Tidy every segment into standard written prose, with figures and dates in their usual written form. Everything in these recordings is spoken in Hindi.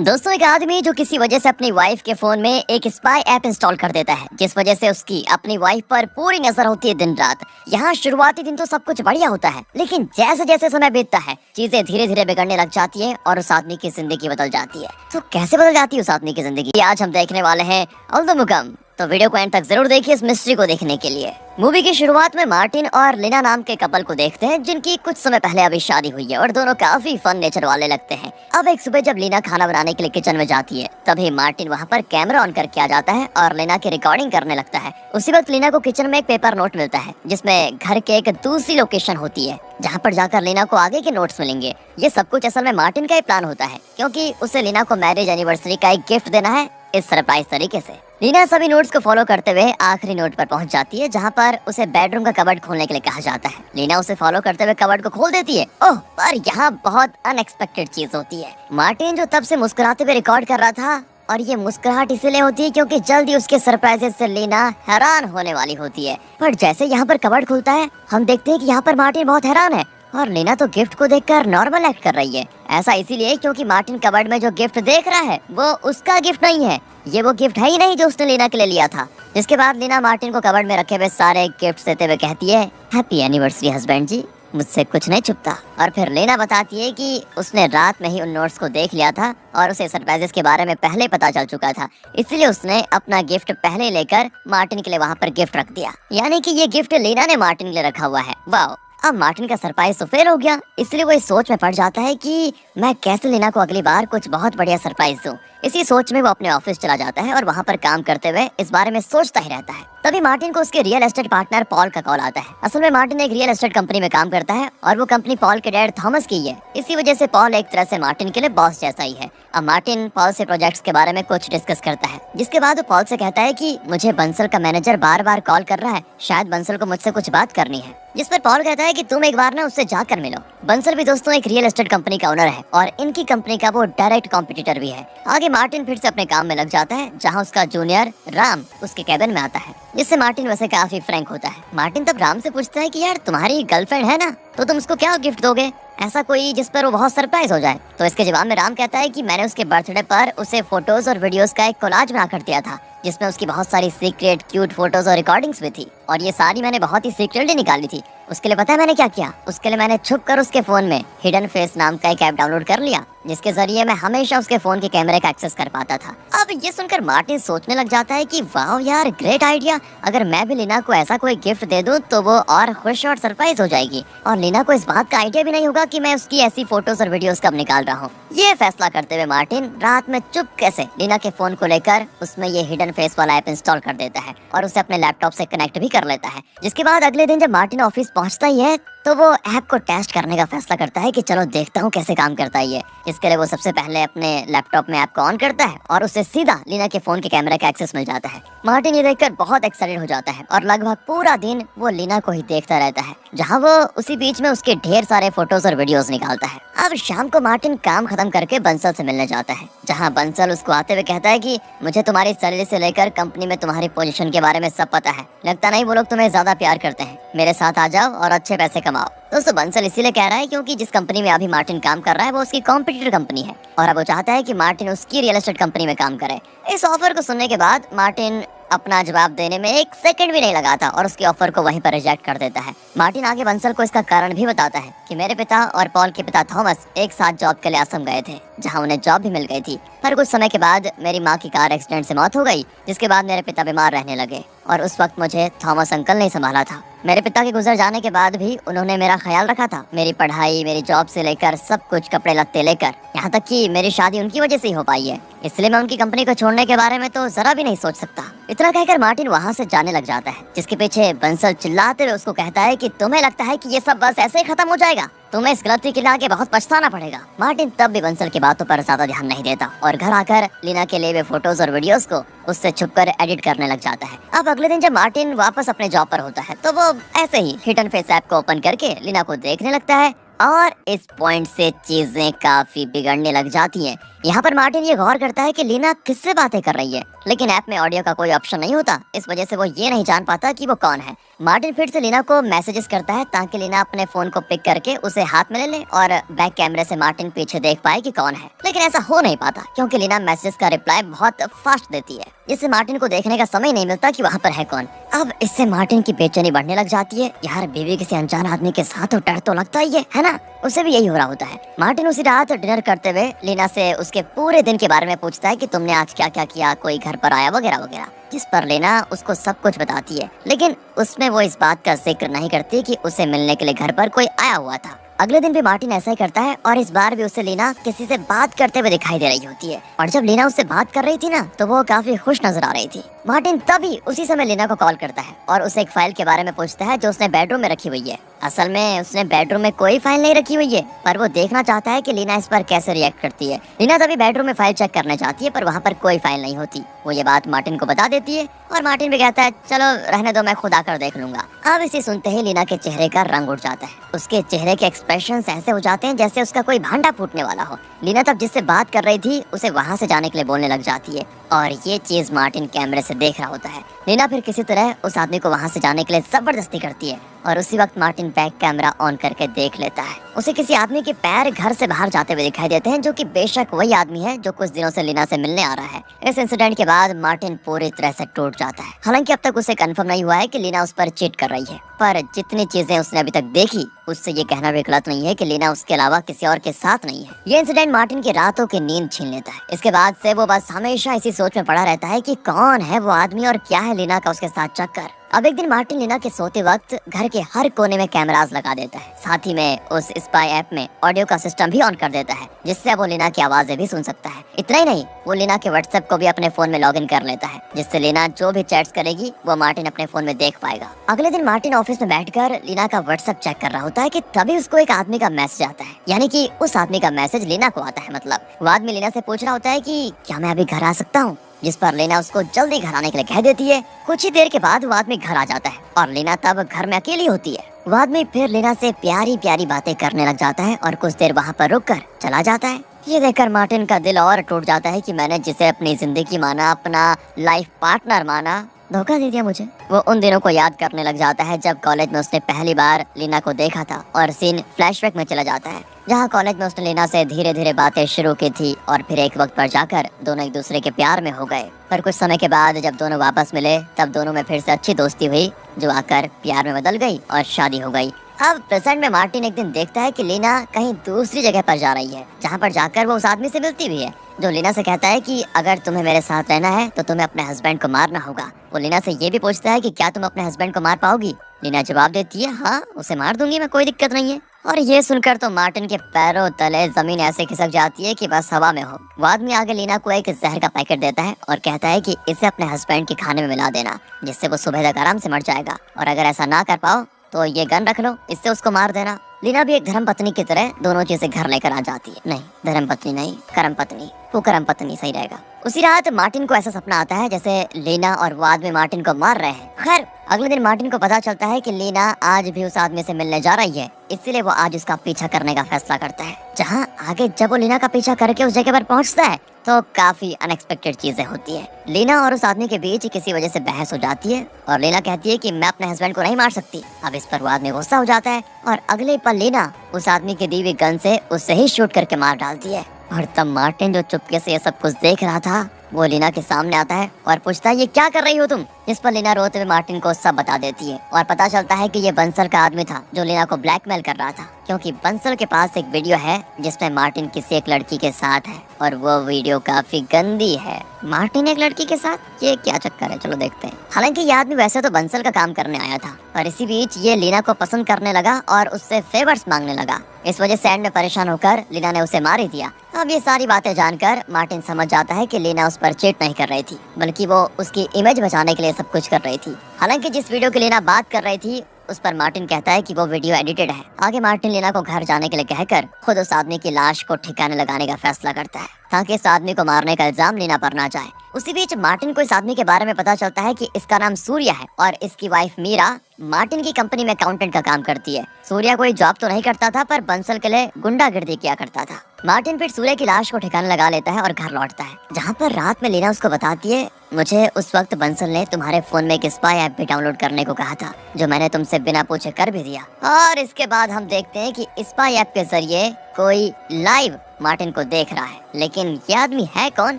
दोस्तों, एक आदमी जो किसी वजह से अपनी वाइफ के फोन में एक स्पाई ऐप इंस्टॉल कर देता है, जिस वजह से उसकी अपनी वाइफ पर पूरी नजर होती है दिन रात। यहाँ शुरुआती दिन तो सब कुछ बढ़िया होता है, लेकिन जैसे जैसे समय बीतता है चीजें धीरे धीरे बिगड़ने लग जाती है और उस आदमी की जिंदगी बदल जाती है। तो कैसे बदल जाती है उस आदमी की जिंदगी, आज हम देखने वाले हैं अल्दमुकम। तो वीडियो को एंड तक जरूर देखिए इस मिस्ट्री को देखने के लिए। मूवी की शुरुआत में मार्टिन और लिना नाम के कपल को देखते हैं, जिनकी कुछ समय पहले अभी शादी हुई है और दोनों काफी फन नेचर वाले लगते हैं। अब एक सुबह जब लीना खाना बनाने के लिए किचन में जाती है, तभी मार्टिन वहाँ पर कैमरा ऑन करके आ जाता है और लीना की रिकॉर्डिंग करने लगता है। उसी वक्त लीना को किचन में एक पेपर नोट मिलता है, जिसमें घर के एक दूसरी लोकेशन होती है, जहाँ पर जाकर लीना को आगे के नोट्स मिलेंगे। ये सब कुछ असल में मार्टिन का ही प्लान होता है, क्योंकि उसे लीना को मैरिज एनिवर्सरी का एक गिफ्ट देना है इस सरप्राइज तरीके से। लीना सभी नोट्स को फॉलो करते हुए आखिरी नोट पर पहुंच जाती है, जहां पर उसे बेडरूम का कबर्ड खोलने के लिए कहा जाता है। लीना उसे फॉलो करते हुए कबर्ड को खोल देती है। ओह, पर यहाँ बहुत अनएक्सपेक्टेड चीज होती है। मार्टिन जो तब से मुस्कुराते हुए रिकॉर्ड कर रहा था, और ये मुस्कुराहट इसलिए होती है क्योंकि जल्दी उसके सरप्राइजेस से लीना हैरान होने वाली होती है। पर जैसे यहाँ पर कबर्ड खुलता है, हम देखते हैं कि यहाँ पर मार्टिन बहुत हैरान है और लीना तो गिफ्ट को देखकर नॉर्मल एक्ट कर रही है। ऐसा इसीलिए क्योंकि मार्टिन कबर्ड में जो गिफ्ट देख रहा है वो उसका गिफ्ट नहीं है, ये वो गिफ्ट है ही नहीं जो उसने लीना के लिए लिया था। जिसके बाद लीना मार्टिन को कबर्ड में रखे हुए सारे गिफ्ट देते हुए कहती है, हैप्पी एनिवर्सरी हस्बैंड जी, मुझसे कुछ नहीं छुपता। और फिर लीना बताती है कि उसने रात में ही उन नोट्स को देख लिया था और उसे सरप्राइजेस के बारे में पहले पता चल चुका था, इसलिए उसने अपना गिफ्ट पहले लेकर मार्टिन के लिए वहाँ पर गिफ्ट रख दिया। यानी कि ये गिफ्ट लीना ने मार्टिन के लिए रखा हुआ है। वाह! अब मार्टिन का सरप्राइज तो फेल हो गया, इसलिए वो इस सोच में पड़ जाता है कि मैं कैसे लीना को अगली बार कुछ बहुत बढ़िया सरप्राइज दूं। इसी सोच में वो अपने ऑफिस चला जाता है और वहाँ पर काम करते हुए इस बारे में सोचता ही रहता है। तभी मार्टिन को उसके रियल एस्टेट पार्टनर पॉल का कॉल आता है। असल में मार्टिन एक रियल एस्टेट कंपनी में काम करता है और वो कंपनी पॉल के डैड थॉमस की है। इसी वजह से पॉल एक तरह से मार्टिन के लिए बॉस जैसा ही है। अब मार्टिन पॉल से प्रोजेक्ट्स के बारे में कुछ डिस्कस करता है, जिसके बाद वो पॉल से कहता है कि मुझे बंसल का मैनेजर बार बार कॉल कर रहा है, शायद बंसल को मुझसे कुछ बात करनी है। जिस पर पॉल कहता है कि तुम एक बार ना उससे जाकर मिलो। बंसल भी दोस्तों एक रियल एस्टेट कंपनी का ओनर है और इनकी कंपनी का वो डायरेक्ट कॉम्पिटिटर भी है। आगे मार्टिन फिर से अपने काम में लग जाता है, जहाँ उसका जूनियर राम उसके कैबिन में आता है, जिससे मार्टिन वैसे काफी फ्रैंक होता है। मार्टिन तब राम से पूछता है कि यार तुम्हारी गर्लफ्रेंड है ना, तो तुम उसको क्या गिफ्ट दोगे, ऐसा कोई जिस पर वो बहुत सरप्राइज हो जाए। तो इसके जवाब में राम कहता है कि मैंने उसके बर्थडे पर उसे फोटोज और वीडियोस का एक कोलाज बनाकर दिया था, जिसमें उसकी बहुत सारी सीक्रेट क्यूट फोटोज और रिकॉर्डिंग्स भी थी, और ये सारी मैंने बहुत ही सीक्रेटली निकाली थी। उसके लिए पता है मैंने क्या किया? उसके लिए मैंने छुप कर उसके फोन में हिडन फेस नाम का एक ऐप डाउनलोड कर लिया, जिसके जरिए मैं हमेशा उसके फोन के कैमरे का एक्सेस कर पाता था। अब ये सुनकर मार्टिन सोचने लग जाता है कि वाह यार, ग्रेट आइडिया, अगर मैं भी लीना को ऐसा कोई गिफ्ट दे दूं तो वो और खुश और सरप्राइज हो जाएगी, और लीना को इस बात का आइडिया भी नहीं होगा कि मैं उसकी ऐसी फोटोज और वीडियोस कब निकाल रहा हूँ। ये फैसला करते हुए मार्टिन रात में चुपके से लीना के फोन को लेकर उसमें ये हिडन फेस वाला ऐप इंस्टॉल कर देता है और उसे अपने लैपटॉप से कनेक्ट भी कर लेता है। जिसके बाद अगले दिन जब मार्टिन ऑफिस पहुंचता ही है, तो वो ऐप को टेस्ट करने का फैसला करता है कि चलो देखता हूँ कैसे काम करता है ये। इसके लिए वो सबसे पहले अपने लैपटॉप में ऐप को ऑन करता है और उसे सीधा लीना के फोन के कैमरे का एक्सेस मिल जाता है। मार्टिन ये देखकर बहुत एक्साइटेड हो जाता है और लगभग पूरा दिन वो लीना को ही देखता रहता है, जहाँ वो उसी बीच में उसके ढेर सारे फोटोज और वीडियोस निकालता है। अब शाम को मार्टिन काम खत्म करके बंसल से मिलने जाता है, जहाँ बंसल उसको आते हुए कहता है कि मुझे तुम्हारी सैलरी से लेकर कंपनी में तुम्हारी पोजीशन के बारे में सब पता है, लगता नहीं वो लोग तुम्हें ज्यादा प्यार करते हैं, मेरे साथ आ जाओ और अच्छे पैसे कमाओ। दोस्तों, बंसल इसीलिए कह रहा है क्योंकि जिस कंपनी में अभी मार्टिन काम कर रहा है वो उसकी कॉम्पिटिटर कंपनी है, और अब वो चाहता है कि मार्टिन उसकी रियल एस्टेट कंपनी में काम करे। इस ऑफर को सुनने के बाद मार्टिन अपना जवाब देने में एक सेकंड भी नहीं लगाता और उसकी ऑफर को वहीं पर रिजेक्ट कर देता है। मार्टिन आगे बंसल को इसका कारण भी बताता है कि मेरे पिता और पॉल के पिता थॉमस एक साथ जॉब के लिए असम गए थे, जहां उन्हें जॉब भी मिल गई थी, पर कुछ समय के बाद मेरी माँ की कार एक्सीडेंट से मौत हो गई, जिसके बाद मेरे पिता बीमार रहने लगे और उस वक्त मुझे थॉमस अंकल ने संभाला था। मेरे पिता के गुजर जाने के बाद भी उन्होंने मेरा ख्याल रखा था, मेरी पढ़ाई, मेरी जॉब से लेकर सब कुछ, कपड़े लत्ते लेकर, यहाँ तक कि मेरी शादी उनकी वजह से ही हो पाई है, इसलिए मैं उनकी कंपनी को छोड़ने के बारे में तो जरा भी नहीं सोच सकता। इतना कहकर मार्टिन वहाँ से जाने लग जाता है, जिसके पीछे बंसल चिल्लाते हुए उसको कहता है कि तुम्हें लगता है कि ये सब बस ऐसे ही खत्म हो जाएगा, तुम्हें इस गलती के लिए आगे बहुत पछताना पड़ेगा। मार्टिन तब भी बंसल की बातों पर ज्यादा ध्यान नहीं देता और घर आकर लीना के लिए फोटोज और वीडियोस को उससे छुपकर एडिट करने लग जाता है। अब अगले दिन जब मार्टिन वापस अपने जॉब पर होता है, तो वो ऐसे ही हिडन फेस ऐप को ओपन करके लीना को देखने लगता है, और इस पॉइंट से चीजें काफी बिगड़ने लग जाती हैं, यहाँ पर मार्टिन ये गौर करता है कि लीना किससे बातें कर रही है, लेकिन ऐप में ऑडियो का कोई ऑप्शन नहीं होता। इस वजह से वो ये नहीं जान पाता कि वो कौन है। मार्टिन फिर से लीना को मैसेजेस करता है ताकि लीना अपने फोन को पिक करके उसे हाथ में ले ले और बैक कैमरे से मार्टिन पीछे देख पाए कि कौन है, लेकिन ऐसा हो नहीं पाता क्योंकि लीना मैसेजेस का रिप्लाई बहुत फास्ट देती है, जिससे मार्टिन को देखने का समय नहीं मिलता कि वहाँ पर है कौन। अब इससे मार्टिन की बेचैनी बढ़ने लग जाती है। यार बीवी किसी अनजान आदमी के साथ तो डर तो लगता ही है ना। उसे भी यही हो रहा होता है। मार्टिन उसी रात डिनर करते हुए लीना से उसके पूरे दिन के बारे में पूछता है कि तुमने आज क्या क्या किया, कोई घर पर आया वगैरह वगैरह, जिस पर लीना उसको सब कुछ बताती है, लेकिन उसमें वो इस बात का जिक्र नहीं करती कि उसे मिलने के लिए घर पर कोई आया हुआ था। अगले दिन भी मार्टिन ऐसा ही करता है और इस बार भी उसे लीना किसी से बात करते हुए दिखाई दे रही होती है। और जब लीना उससे बात कर रही थी ना, तो वो काफी खुश नजर आ रही थी। मार्टिन तभी उसी समय लीना को कॉल करता है और उसे एक फाइल के बारे में पूछता है जो उसने बेडरूम में रखी हुई है। असल में उसने बेडरूम में कोई फाइल नहीं रखी हुई है, पर वो देखना चाहता है कि लीना इस पर कैसे रिएक्ट करती है। लीना तभी बेडरूम में फाइल चेक करना चाहती है, पर वहाँ पर कोई फाइल नहीं होती। वो ये बात मार्टिन को बता देती है और मार्टिन भी कहता है चलो रहने दो, मैं खुद आकर देख लूंगा। अब इसे सुनते ही लीना के चेहरे का रंग उड़ जाता है। उसके चेहरे के एक्सप्रेशन ऐसे हो जाते हैं जैसे उसका कोई भांडा फूटने वाला हो। लीना तब जिससे बात कर रही थी उसे वहाँ से जाने के लिए बोलने लग जाती है और ये चीज मार्टिन कैमरे से देख रहा होता है। लीना फिर किसी तरह उस आदमी को वहाँ से जाने के लिए जबरदस्ती करती है और उसी वक्त मार्टिन बैक कैमरा ऑन करके देख लेता है। उसे किसी आदमी के पैर घर से बाहर जाते हुए दिखाई देते हैं, जो कि बेशक वही आदमी है जो कुछ दिनों से लीना से मिलने आ रहा है। इस इंसिडेंट के बाद मार्टिन पूरी तरह से टूट जाता है। हालांकि अब तक उसे कंफर्म नहीं हुआ है कि लीना उस पर चीट कर रही है, पर जितनी चीजें उसने अभी तक देखी उससे ये कहना भी गलत नहीं है कि लीना उसके अलावा किसी और के साथ नहीं है। ये इंसिडेंट मार्टिन की रातों की नींद छीन लेता है। इसके बाद से वो बस हमेशा इसी सोच में पड़ा रहता है कि कौन है वो आदमी और क्या है लीना का उसके साथ चक्कर। अब एक दिन मार्टिन लीना के सोते वक्त घर के हर कोने में कैमरास लगा देता है। साथ ही में उस स्पाई ऐप में ऑडियो का सिस्टम भी ऑन कर देता है, जिससे वो लीना की आवाजें भी सुन सकता है। इतना ही नहीं, वो लीना के व्हाट्सएप को भी अपने फोन में लॉगिन कर लेता है, जिससे लीना जो भी चैट्स करेगी वो मार्टिन अपने फोन में देख पाएगा। अगले दिन मार्टिन ऑफिस में बैठकर लीना का व्हाट्सएप चेक कर रहा होता है कि तभी उसको एक आदमी का मैसेज आता है, यानी कि उस आदमी का मैसेज लीना को आता है। मतलब वो आदमी लीना से पूछ रहा होता है कि क्या मैं अभी घर आ सकता हूँ, जिस पर लीना उसको जल्दी घर आने के लिए कह देती है। कुछ ही देर के बाद वो आदमी घर आ जाता है और लीना तब घर में अकेली होती है। वो आदमी फिर लीना से प्यारी प्यारी बातें करने लग जाता है और कुछ देर वहाँ पर रुककर चला जाता है। ये देखकर मार्टिन का दिल और टूट जाता है कि मैंने जिसे अपनी जिंदगी माना, अपना लाइफ पार्टनर माना, धोखा दे दिया मुझे। वो उन दिनों को याद करने लग जाता है जब कॉलेज में उसने पहली बार लीना को देखा था और सीन फ्लैशबैक में चला जाता है, जहाँ कॉलेज में उसने लीना से धीरे धीरे बातें शुरू की थी और फिर एक वक्त पर जाकर दोनों एक दूसरे के प्यार में हो गए। पर कुछ समय के बाद जब दोनों वापस मिले तब दोनों में फिर से अच्छी दोस्ती हुई, जो आकर प्यार में बदल गई और शादी हो गई। अब प्रेजेंट में मार्टिन एक दिन देखता है कि लीना कहीं दूसरी जगह पर जा रही है, जहाँ पर जाकर वो उस आदमी से मिलती भी है, जो लीना से कहता है कि अगर तुम्हें मेरे साथ रहना है तो तुम्हें अपने हस्बैंड को मारना होगा। वो लीना से ये भी पूछता है कि क्या तुम अपने हस्बैंड को मार पाओगी। लीना जवाब देती है हाँ, उसे मार दूंगी मैं, कोई दिक्कत नहीं है। और ये सुनकर तो मार्टिन के पैरों तले जमीन ऐसे खिसक जाती है कि बस हवा में हो। वो आदमी आगे लीना को एक जहर का पैकेट देता है और कहता है कि इसे अपने हस्बैंड के खाने में मिला देना, जिससे वो सुबह तक आराम से मर जाएगा, और अगर ऐसा ना कर पाओ तो ये गन रख लो, इससे उसको मार देना। लीना भी एक धर्म पत्नी की तरह दोनों चीजें घर लेकर आ जाती है। नहीं, धर्म पत्नी नहीं, कर्म पत्नी, वो कर्म पत्नी सही रहेगा। उसी रात मार्टिन को ऐसा सपना आता है जैसे लीना और वो आदमी मार्टिन को मार रहे हैं। खैर अगले दिन मार्टिन को पता चलता है कि लीना आज भी उस आदमी से मिलने जा रही है, इसीलिए वो आज उसका पीछा करने का फैसला करता है। जहाँ आगे जब वो लीना का पीछा करके उस जगह पर पहुँचता है तो काफी अनएक्सपेक्टेड चीजें होती है। लीना और उस आदमी के बीच किसी वजह से बहस हो जाती है और लीना कहती है कि मैं अपने हस्बैंड को नहीं मार सकती। अब इस पर वो आदमी गुस्सा हो जाता है और अगले पल लीना उस आदमी की दी हुई गन से उससे ही शूट करके मार डालती है। और तब मार्टिन जो चुपके से ये सब कुछ देख रहा था वो लीना के सामने आता है और पूछता है ये क्या कर रही हो तुम। इस पर लीना रोते हुए मार्टिन को सब बता देती है और पता चलता है कि ये बंसल का आदमी था जो लीना को ब्लैकमेल कर रहा था, क्योंकि बंसल के पास एक वीडियो है जिसमें मार्टिन किसी एक लड़की के साथ है और वो वीडियो काफी गंदी है। मार्टिन एक लड़की के साथ, ये क्या चक्कर है, चलो देखते हैं। हालांकि ये आदमी वैसे तो बंसल का काम करने आया था, पर इसी बीच ये लीना को पसंद करने लगा और उससे फेवर्स मांगने लगा। इस वजह से एंड में परेशान होकर लीना ने उसे मार ही दिया। अब ये सारी बातें जानकर मार्टिन समझ जाता है कि लीना उस पर चीट नहीं कर रही थी, बल्कि वो उसकी इमेज बचाने के लिए सब कुछ कर रही थी। हालांकि जिस वीडियो की लीना बात कर रही थी उस पर मार्टिन कहता है कि वो वीडियो एडिटेड है। आगे मार्टिन लीना को घर जाने के लिए कहकर खुद उस आदमी की लाश को ठिकाने लगाने का फैसला करता है, ताकि इस आदमी को मारने का इल्जाम लीना पर ना जाए। उसी बीच मार्टिन को इस आदमी के बारे में पता चलता है कि इसका नाम सूर्या है और इसकी वाइफ मीरा मार्टिन की कंपनी में अकाउंटेंट का काम करती है। सूर्या कोई जॉब तो नहीं करता था, पर बंसल के लिए गुंडागिर्दी किया करता था। मार्टिन फिर सूर्य की लाश को ठिकाने लगा लेता है और घर लौटता है, जहाँ पर रात में लीना उसको बताती है, मुझे उस वक्त बंसल ने तुम्हारे फोन में एक स्पाई ऐप भी डाउनलोड करने को कहा था, जो मैंने तुमसे बिना पूछे कर भी दिया। और इसके बाद हम देखते हैं कि स्पाई ऐप के जरिए कोई लाइव मार्टिन को देख रहा है, लेकिन ये आदमी है कौन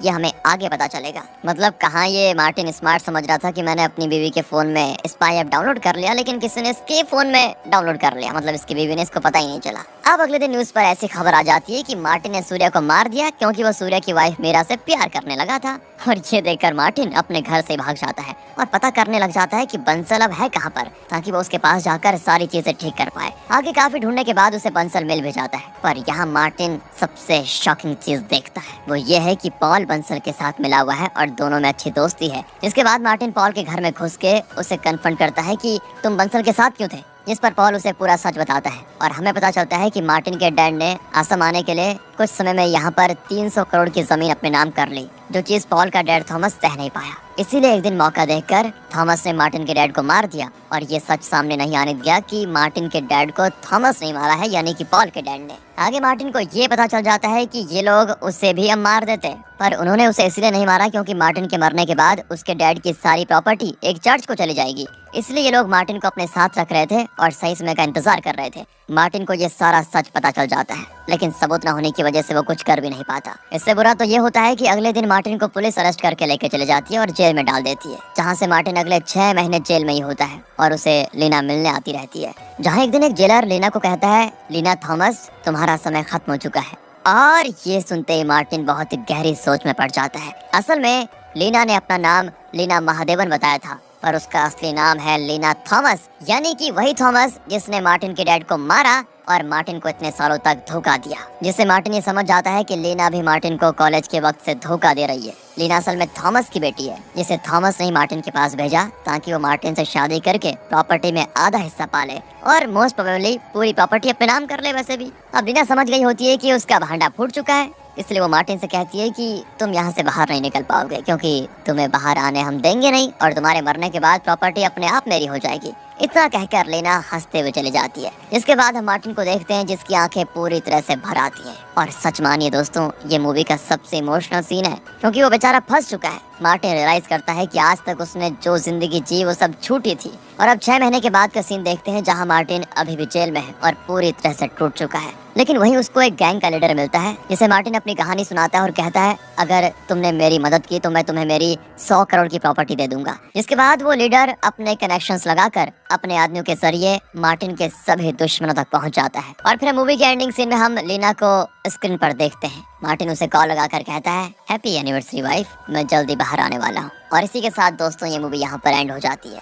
ये हमें आगे पता चलेगा। मतलब कहाँ ये मार्टिन स्मार्ट समझ रहा था कि मैंने अपनी बीवी के फोन में स्पाई ऐप डाउनलोड कर लिया, लेकिन किसी ने इसके फोन में डाउनलोड कर लिया, मतलब इसकी बीवी ने इसको पता ही नहीं चला। अब अगले दिन न्यूज पर ऐसी खबर आ जाती है कि मार्टिन ने सूर्य को मार दिया क्योंकि वो सूर्य की वाइफ मीरा से प्यार करने लगा था। और ये देखकर मार्टिन अपने घर से भाग जाता है और पता करने लग जाता है कि बंसल अब है कहाँ पर, ताकि वो उसके पास जाकर सारी चीजें ठीक कर पाए। आगे काफी ढूंढने के बाद उसे बंसल मिल भी जाता है, पर यहाँ मार्टिन सबसे शॉकिंग चीज देखता है, वो ये है कि पॉल बंसल के साथ मिला हुआ है और दोनों में अच्छी दोस्ती है। जिसके बाद मार्टिन पॉल के घर में घुस के उसे कन्फ्रंट करता है कि तुम बंसल के साथ क्यों थे, जिस पर पॉल उसे पूरा सच बताता है और हमें पता चलता है कि मार्टिन के डैड ने असम आने के लिए कुछ समय में यहाँ पर 300 करोड़ की जमीन अपने नाम कर ली, जो चीज पॉल का डैड थॉमस सह नहीं पाया। इसीलिए एक दिन मौका देखकर थॉमस ने मार्टिन के डैड को मार दिया और ये सच सामने नहीं आने दिया कि मार्टिन के डैड को थॉमस नहीं मारा है, यानी कि पॉल के डैड ने। आगे मार्टिन को ये पता चल जाता है कि ये लोग उसे भी अब मार देते, पर उन्होंने उसे इसलिए नहीं मारा क्योंकि मार्टिन के मरने के बाद उसके डैड की सारी प्रॉपर्टी एक चर्च को चली जाएगी, इसलिए ये लोग मार्टिन को अपने साथ रख रहे थे और सही समय का इंतजार कर रहे थे। मार्टिन को ये सारा सच पता चल जाता है, लेकिन सबूत न होने की वजह से वो कुछ कर भी नहीं पाता। इससे बुरा तो ये होता है कि अगले दिन मार्टिन को पुलिस अरेस्ट करके लेके चले जाती है और जेल में डाल देती है, जहाँ से मार्टिन अगले 6 महीने जेल में ही होता है और उसे लीना मिलने आती रहती है। जहाँ एक दिन एक जेलर लीना को कहता है, लीना थॉमस तुम्हारा समय खत्म हो चुका है। और ये सुनते ही मार्टिन बहुत ही गहरी सोच में पड़ जाता है। असल में लीना ने अपना नाम लीना महादेवन बताया था, पर उसका असली नाम है लीना थॉमस, यानी कि वही थॉमस जिसने मार्टिन के डैड को मारा और मार्टिन को इतने सालों तक धोखा दिया। जिससे मार्टिन ये समझ जाता है कि लीना भी मार्टिन को कॉलेज के वक्त से धोखा दे रही है। लीना असल में थॉमस की बेटी है, जिसे थॉमस ने मार्टिन के पास भेजा ताकि वो मार्टिन से शादी करके प्रॉपर्टी में आधा हिस्सा पाले और मोस्ट प्रोबेबली पूरी प्रॉपर्टी अपने नाम कर ले। वैसे भी अब लीना समझ गई होती है कि उसका भांडा फूट चुका है, इसलिए वो मार्टिन से कहती है कि तुम यहाँ से बाहर नहीं निकल पाओगे, क्योंकि तुम्हें बाहर आने हम देंगे नहीं और तुम्हारे मरने के बाद प्रॉपर्टी अपने आप मेरी हो जाएगी। इतना कहकर लीना हंसते हुए चली जाती है। इसके बाद हम मार्टिन को देखते हैं जिसकी आंखें पूरी तरह से भर आती हैं। और सच मानिए दोस्तों, ये मूवी का सबसे इमोशनल सीन है, क्योंकि वो बेचारा फंस चुका है। मार्टिन रियलाइज करता है कि आज तक उसने जो जिंदगी जी वो सब झूठी थी। और अब 6 महीने के बाद का सीन देखते हैं, जहाँ मार्टिन अभी भी जेल में है और पूरी तरह से टूट चुका है। लेकिन वहीं उसको एक गैंग का लीडर मिलता है, जिसे मार्टिन अपनी कहानी सुनाता है और कहता है, अगर तुमने मेरी मदद की तो मैं तुम्हें मेरी 100 करोड़ की प्रॉपर्टी दे दूंगा। जिसके बाद वो लीडर अपने कनेक्शंस लगाकर अपने आदमियों के जरिए मार्टिन के सभी दुश्मनों तक पहुंच जाता है। और फिर मूवी के एंडिंग सीन में हम लीना को स्क्रीन पर देखते हैं। मार्टिन उसे कॉल लगाकर कहता है, हैप्पी एनिवर्सरी वाइफ, मैं जल्दी बाहर आने वाला हूँ। और इसी के साथ दोस्तों ये मूवी यहाँ पर एंड हो जाती है।